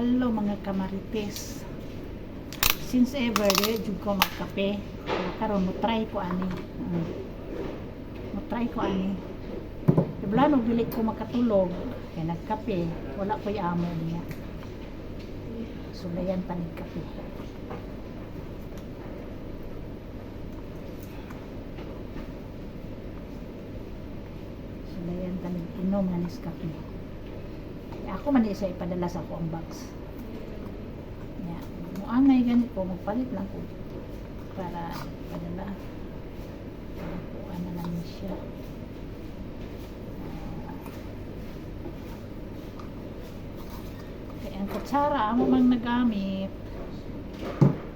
Hello mga kamarites. Since ever jud ko magkape, karon mo try ko ani. Iblano dili ko makatulog kay nagkape, wala ko'y amo niya. Sulayan pa kape. Sulayan pa inom nga Nescafe. Ako man isa ipadala sa ako ang box. Yeah. Muangay ganit ko, magpalit lang ko para ipadala. Kuha na lang siya. Kaya ang kutsara, amo mang nagamit.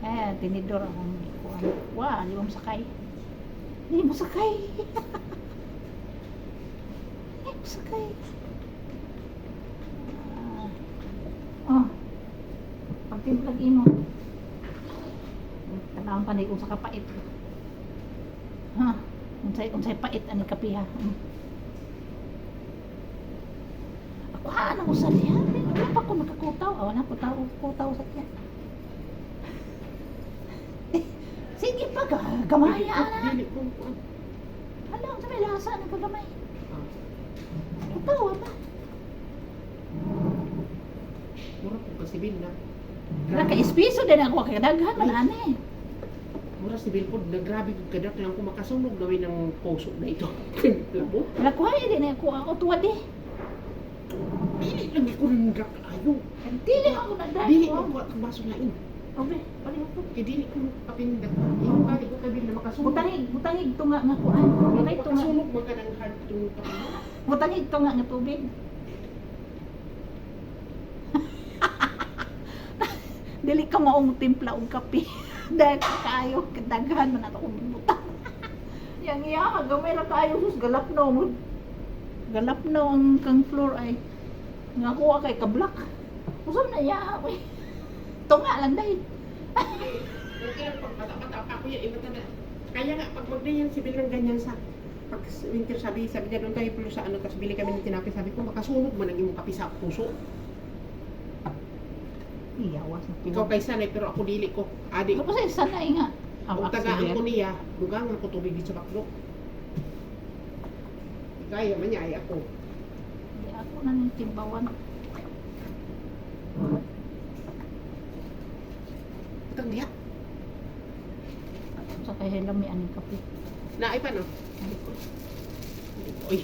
Ayan, tinidor akong ikuan. Wah, di mo sakay. Di mo sakay. Di mo sakay. Pagtimplag imo. Tanawang panay kung sa kapait. Ha? Unsay pait ani kape ha. Ako ha nang usan niya. Wala pa ko makakutaw. Wala ko kutaw sa tiyan. Sige pa ka. Gamay ana. Hala, sa may lasa ng kagamay. Kutaw ba? Mura po kasi bil na. Naka-espiso din ako kadaghan man ani. Mura si bil po, nagrabe kadak lang ko makasunog gawin ng puso na ito. Labo. Wala ko ay din ako tuwad eh. Dili lang ako ng drak ayo. Dili ako nagdaan. Dili ko ako baso lain. Okay, pali ko. Kaya dili ko papindak. Yung bali ko kabil na makasunog. Butangig tunga nga kuan. Butangig tunga. Makasunog mo ka ng hard to papindak. Butangig tunga nga tubig. Dili ka maong timpla og kape. Dahil kayo kadaghan man ato kung butang. Yang iya gamay ra kayo sus galapno mo. Galapno ang kang floor ay nga kuha kay kablak. Usab na iya ko. Tunga lang dahil. Okay lang pag mata ako yung iba na. Kaya nga pag magdayan si bil ng ganyan sa pag winter sabi niya doon tayo pulo sa ano tapos bili kami ng tinapay sabi ko makasunog man ang imong kape sa puso. Iyawas na Ikaw kay sanay pero ako dili ko. Adi. Ano sa sanay nga? Ang tagaan ko niya, dugangan ko tubig dito sa baklo. Kaya man niya ay ako. Hindi ako na ng timbawan. Utang diya. Sa kay helami aning kape. Naay pa no? Uy.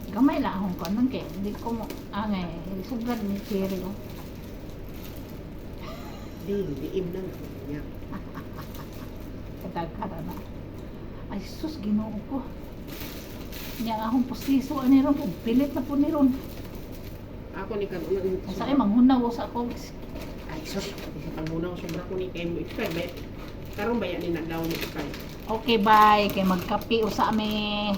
Gamay lang akong kanon kay hindi ko mo angay sugad ni Cherry oh. Diim na niya. Kadagkara na. Ay sus Ginoo ko. Nya akong postiso ani ron pilit na po ni ron. Ako ni kanon. Sa ay manghunaw sa ako. Ay sus, sa pangunaw sobra ko ni kay mo expect. Karon bayan ni na daw ni expect. Okay bye kay magkape usa mi.